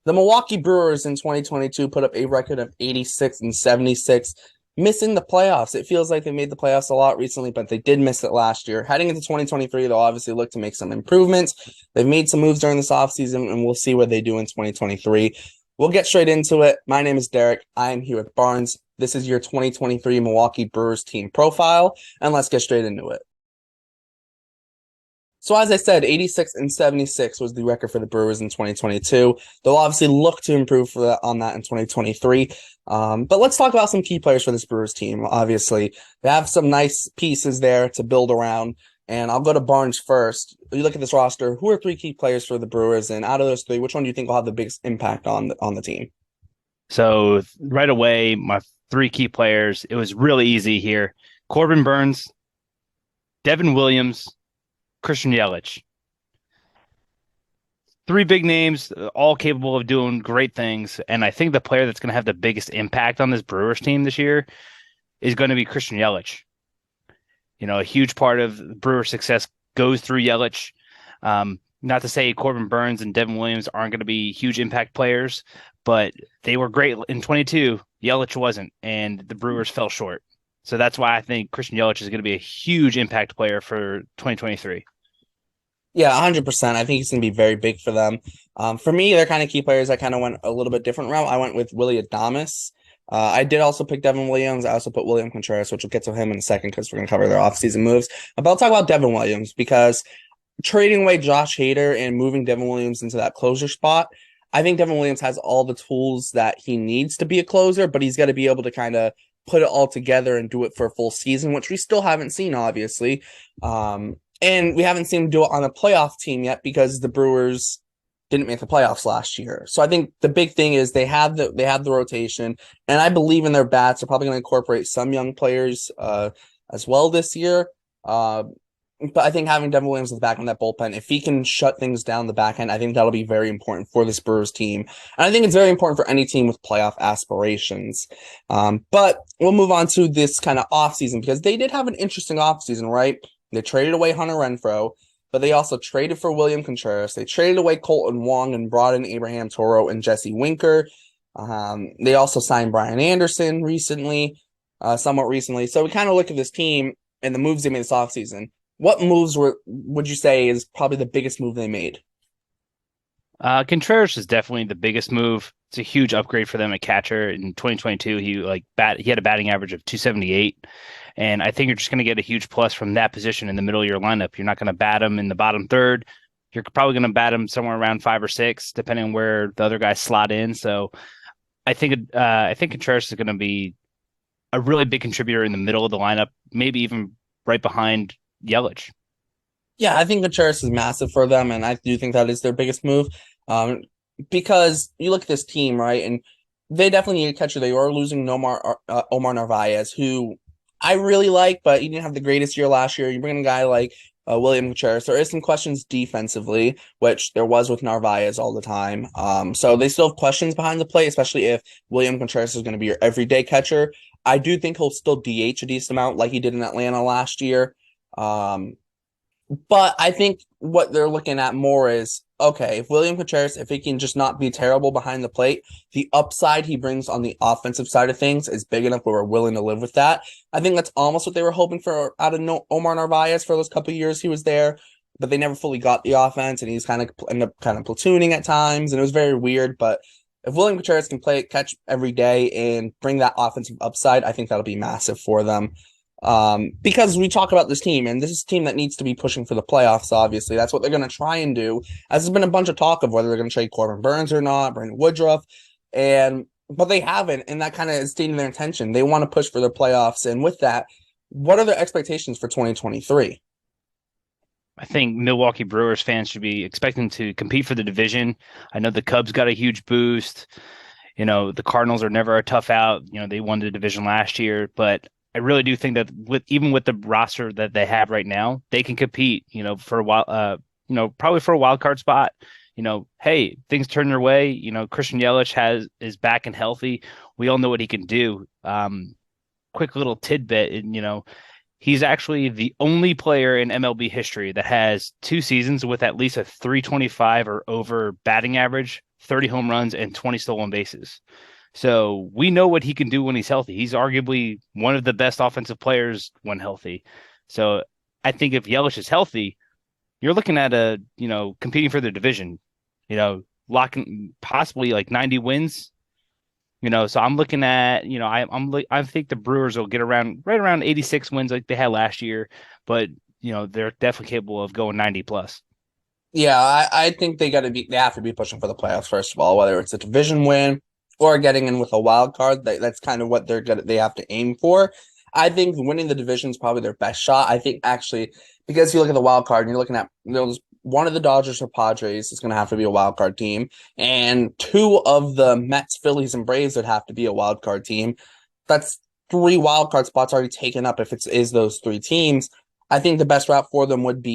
The Milwaukee Brewers in 2022 put up a record of 86 and 76, missing the playoffs. It feels like they made the playoffs a lot recently, but they did miss it last year. Heading into 2023, they'll obviously look to make some improvements. They've made some moves during this offseason, and we'll see what they do in 2023. We'll get straight into it. My name is Derek. I am here with Barnes. This is your 2023 Milwaukee Brewers team profile, and let's get straight into it. So as I said, 86 and 76 was the record for the Brewers in 2022. They'll obviously look to improve on that in 2023. But let's talk about some key players for this Brewers team. Obviously, they have some nice pieces there to build around. And I'll go to Barnes first. You look at this roster. Who are three key players for the Brewers? And out of those three, which one do you think will have the biggest impact on the team? So right away, my three key players, it was really easy here. Corbin Burnes, Devin Williams, Christian Yelich. Three big names, all capable of doing great things. And I think the player that's going to have the biggest impact on this Brewers team this year is going to be Christian Yelich. You know, a huge part of Brewers' success goes through Yelich. Not to say Corbin Burnes and Devin Williams aren't going to be huge impact players, but they were great in 22. Yelich wasn't, and the Brewers fell short. So that's why I think Christian Yelich is going to be a huge impact player for 2023. Yeah, 100%. I think he's going to be very big for them. For me, they're kind of key players. I kind of went a little bit different route. I went with Willy Adames. I did also pick Devin Williams. I also put William Contreras, which we'll get to him in a second because we're going to cover their offseason moves. But I'll talk about Devin Williams because trading away Josh Hader and moving Devin Williams into that closer spot, I think Devin Williams has all the tools that he needs to be a closer, but he's got to be able to kind of put it all together and do it for a full season, which we still haven't seen, obviously. And we haven't seen him do it on a playoff team yet because the Brewers didn't make the playoffs last year. So I think the big thing is they have the rotation, and I believe in their bats. They're probably going to incorporate some young players as well this year. But I think having Devin Williams at the back on that bullpen, if he can shut things down the back end, I think that'll be very important for this Brewers team. And I think it's very important for any team with playoff aspirations. But we'll move on to this kind of offseason because they did have an interesting offseason, right? They traded away Hunter Renfroe, but they also traded for William Contreras. They traded away Colton Wong and brought in Abraham Toro and Jesse Winker. They also signed Brian Anderson somewhat recently. So we kind of look at this team and the moves they made this offseason. What moves would you say is probably the biggest move they made? Contreras is definitely the biggest move. It's a huge upgrade for them at catcher. In 2022, he had a batting average of 278. And I think you're just going to get a huge plus from that position in the middle of your lineup. You're not going to bat him in the bottom third. You're probably going to bat him somewhere around 5 or 6, depending on where the other guys slot in. So I think Contreras is going to be a really big contributor in the middle of the lineup, maybe even right behind Yelich. Yeah, I think Contreras is massive for them, and I do think that is their biggest move. Because you look at this team, right, and they definitely need a catcher. They are losing Omar Narvaez, who I really like, but he didn't have the greatest year last year. You bring in a guy like William Contreras. There is some questions defensively, which there was with Narvaez all the time. So they still have questions behind the plate, especially if William Contreras is going to be your everyday catcher. I do think he'll still DH a decent amount like he did in Atlanta last year. But I think what they're looking at more is, okay, if William Contreras, if he can just not be terrible behind the plate, the upside he brings on the offensive side of things is big enough where we're willing to live with that. I think that's almost what they were hoping for out of Omar Narvaez for those couple of years he was there, but they never fully got the offense, and he's ended up platooning at times, and it was very weird. But if William Contreras can catch every day and bring that offensive upside, I think that'll be massive for them. Because we talk about this team, and this is a team that needs to be pushing for the playoffs, obviously. That's what they're going to try and do, as there's been a bunch of talk of whether they're going to trade Corbin Burnes or not, Brandon Woodruff, but they haven't, and that kind of is stating their intention. They want to push for the playoffs, and with that, what are their expectations for 2023? I think Milwaukee Brewers fans should be expecting to compete for the division. I know the Cubs got a huge boost. You know, the Cardinals are never a tough out. You know, they won the division last year, but I really do think that even with the roster that they have right now, they can compete, you know, for a while, probably for a wild card spot. You know, hey, things turn their way. You know, Christian Yelich is back and healthy. We all know what he can do. Quick little tidbit, and he's actually the only player in MLB history that has 2 seasons with at least a 325 or over batting average 30 home runs, and 20 stolen bases. So we know what he can do when he's healthy. He's arguably one of the best offensive players when healthy. So I think if Yelich is healthy, you're looking at competing for the division, locking possibly like 90 wins. So I'm looking at, I think the Brewers will get right around 86 wins like they had last year, but they're definitely capable of going 90 plus. Yeah, I think they have to be pushing for the playoffs first of all, whether it's a division win or getting in with a wild card. That's kind of what they have to aim for. I think winning the division is probably their best shot. I think actually, because you look at the wild card and you're looking at one of the Dodgers or Padres is going to have to be a wild card team, and two of the Mets, Phillies, and Braves would have to be a wild card team. That's three wild card spots already taken up if it is those three teams. I think the best route for them would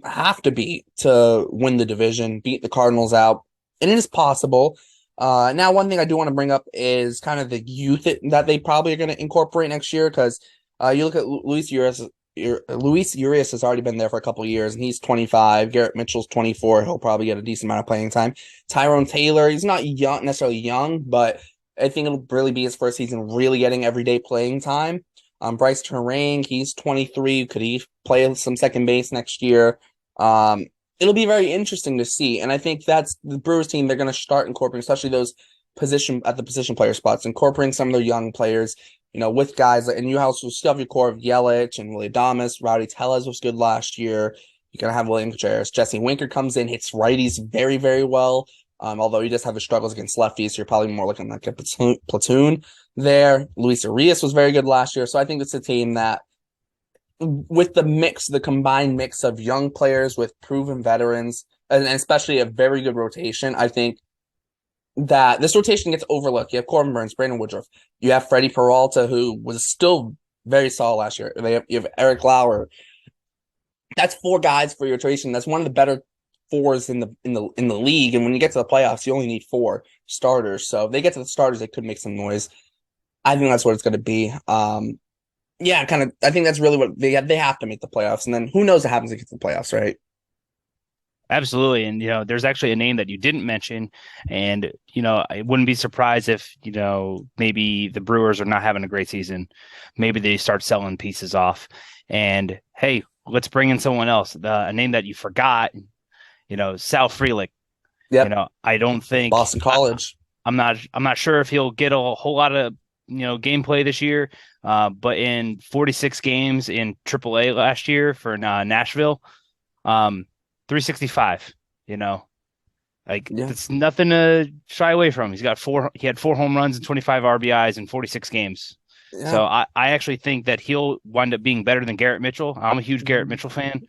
have to be to win the division, beat the Cardinals out, and it is possible. Now, one thing I do want to bring up is kind of the youth that they probably are going to incorporate next year, because you look at Luis Urias. Luis Urias has already been there for a couple of years, and he's 25. Garrett Mitchell's 24. He'll probably get a decent amount of playing time. Tyrone Taylor, he's not necessarily young, but I think it'll really be his first season really getting everyday playing time. Bryce Terang, he's 23. Could he play some second base next year? It'll be very interesting to see. And I think that's the Brewers team. They're going to start incorporating, especially those position player spots, incorporating some of their young players, with guys. And you also still have your core of Yelich and Willie Adames. Rowdy Tellez was good last year. You're going to have William Contreras. Jesse Winker comes in, hits righties very, very well. Although he does have his struggles against lefties, so you're probably more looking like a platoon there. Luis Urias was very good last year. So I think it's a team that, with the combined mix of young players with proven veterans, and especially a very good rotation, I think that this rotation gets overlooked. You have Corbin Burns, Brandon Woodruff. You have Freddie Peralta, who was still very solid last year. You have Eric Lauer. That's four guys for your rotation. That's one of the better fours in the league. And when you get to the playoffs, you only need four starters. So if they get to the starters, they could make some noise. I think that's what it's going to be. Yeah, kind of. I think that's really what they have to make the playoffs, and then who knows what happens if they get to the playoffs, right? Absolutely. And, there's actually a name that you didn't mention. And, I wouldn't be surprised if, maybe the Brewers are not having a great season. Maybe they start selling pieces off. And, hey, let's bring in someone else. A name that you forgot, Sal Frelick. Yep. I don't think Boston College. I'm not sure if he'll get a whole lot of gameplay this year. But in 46 games in AAA last year for Nashville, 365. It's nothing to shy away from. He had 4 home runs and 25 RBIs in 46 games. Yeah. So I actually think that he'll wind up being better than Garrett Mitchell. I'm a huge Garrett Mitchell fan.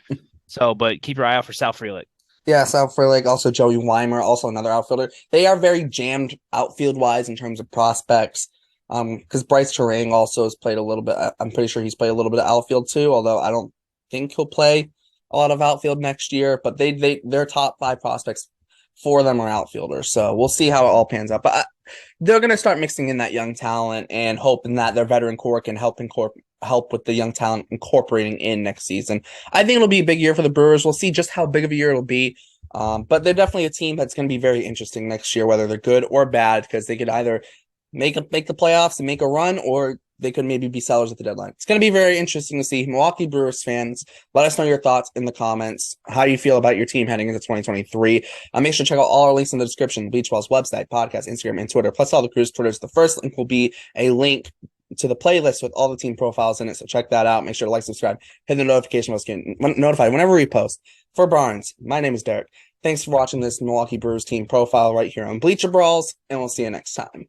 But keep your eye out for Sal Frelick. Yeah, Sal Frelick, also Joey Weimer, also another outfielder. They are very jammed outfield-wise in terms of prospects. Because Bryce Terang also has played a little bit. I'm pretty sure he's played a little bit of outfield too, although I don't think he'll play a lot of outfield next year. But their top 5 prospects, 4 of them are outfielders. So we'll see how it all pans out. But they're going to start mixing in that young talent and hoping that their veteran core can help with the young talent incorporating in next season. I think it'll be a big year for the Brewers. We'll see just how big of a year it'll be. But they're definitely a team that's going to be very interesting next year, whether they're good or bad, because they could either make the playoffs and make a run, or they could maybe be sellers at the deadline. It's going to be very interesting to see. Milwaukee Brewers fans, let us know your thoughts in the comments, how you feel about your team heading into 2023. Make sure to check out all our links in the description, Bleach Ball's website, podcast, Instagram, and Twitter, plus all the crew's Twitters. The first link will be a link to the playlist with all the team profiles in it, so check that out. Make sure to like, subscribe, hit the notification bell to get notified whenever we post. For Barnes, my name is Derek. Thanks for watching this Milwaukee Brewers team profile right here on Bleacher Brawls, and we'll see you next time.